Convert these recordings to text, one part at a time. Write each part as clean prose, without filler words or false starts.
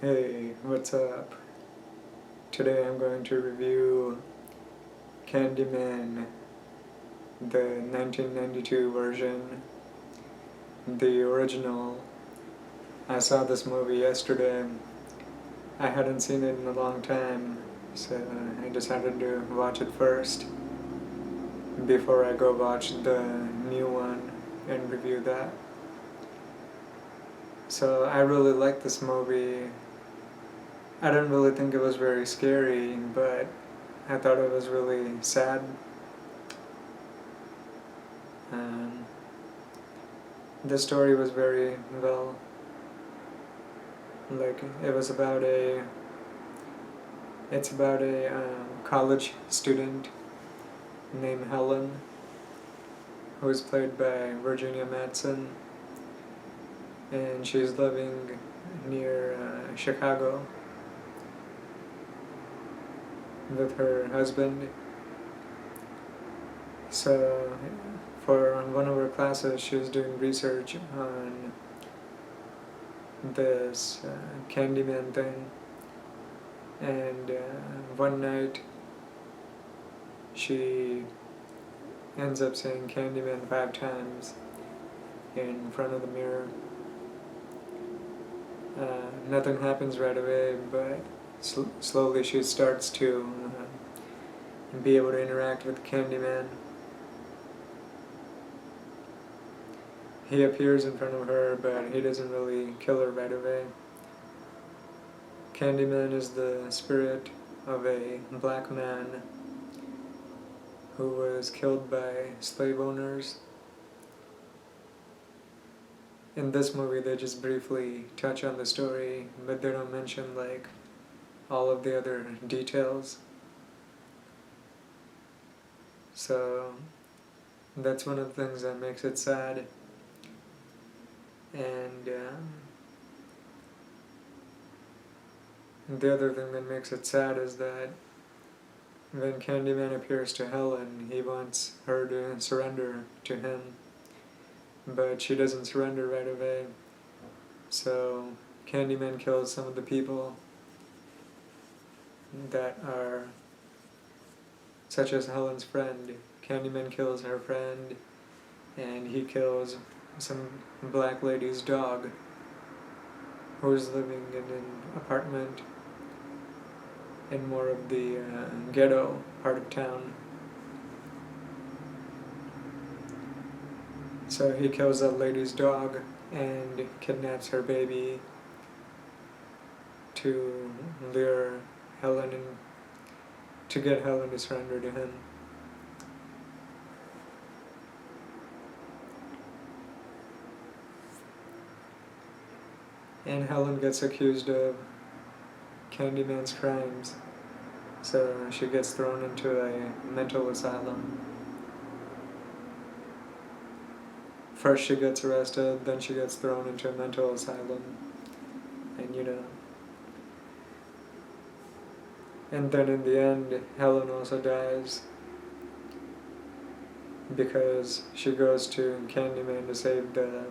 Hey, what's up? Today I'm going to review Candyman, the 1992 version, the original. I saw this movie yesterday. I hadn't seen it in a long time, so I decided to watch it first before I go watch the new one and review that. So I really liked this movie. I didn't really think it was very scary, but I thought it was really sad. Um, the story was very well, like it was about a it's about a college student named Helen, who is played by Virginia Madsen, and she's living near Chicago with her husband. So for one of her classes she was doing research on this Candyman thing, and one night she ends up saying Candyman 5 times in front of the mirror. Nothing happens right away, but slowly she starts to be able to interact with Candyman. He appears in front of her, but he doesn't really kill her right away. Candyman is the spirit of a black man who was killed by slave owners. In this movie they just briefly touch on the story, but they don't mention like all of the other details. So that's one of the things that makes it sad. And the other thing that makes it sad is that when Candyman appears to Helen, he wants her to surrender to him, but she doesn't surrender right away. So Candyman kills some of the people that are, such as Helen's friend. Candyman kills her friend, and he kills some black lady's dog who is living in an apartment in more of the ghetto part of town. So he kills that lady's dog and kidnaps her baby to lure Helen in, to get Helen to surrender to him. And Helen gets accused of Candyman's crimes, so she gets thrown into a mental asylum. First she gets arrested, then she gets thrown into a mental asylum, and and then in the end, Helen also dies because she goes to Candyman to save the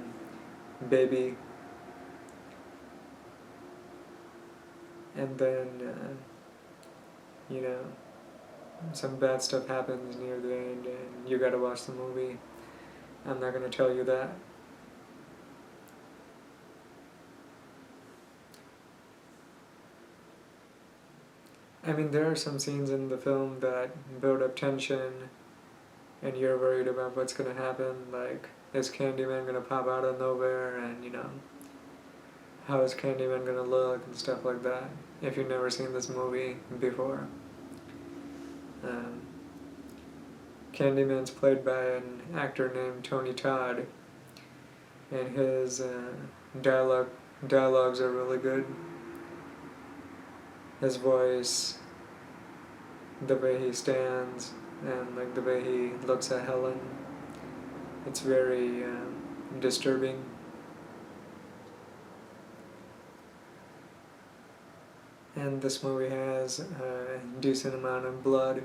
baby, and then some bad stuff happens near the end, and you gotta watch the movie. I'm not gonna tell you that. I mean, there are some scenes in the film that build up tension, and you're worried about what's gonna happen. Like, is Candyman gonna pop out of nowhere, and how is Candyman gonna look and stuff like that? If you've never seen this movie before, um, Candyman's played by an actor named Tony Todd, and his dialogues are really good. His voice, the way he stands, and like the way he looks at Helen, it's very disturbing. And this movie has a decent amount of blood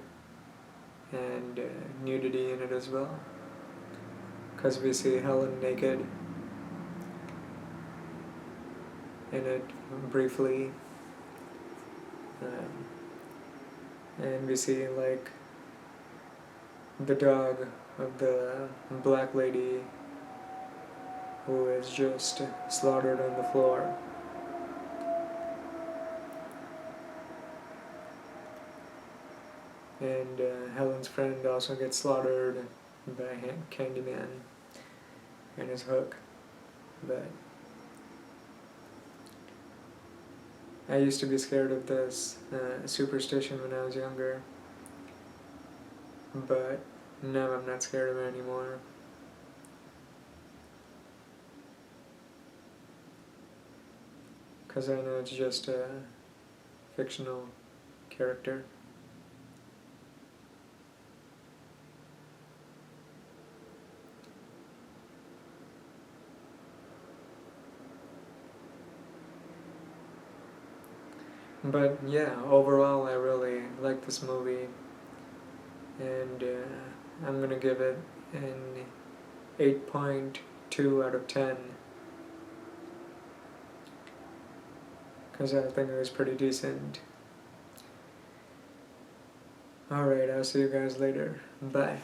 and nudity in it as well, because we see Helen naked. in it briefly. And we see like the dog of the black lady who is just slaughtered on the floor. And Helen's friend also gets slaughtered by Candyman and his hook. But I used to be scared of this superstition when I was younger, but now I'm not scared of it anymore. Because I know it's just a fictional character. But yeah, overall I really like this movie, and I'm gonna give it an 8.2 out of 10, because I think it was pretty decent. Alright, I'll see you guys later. Bye.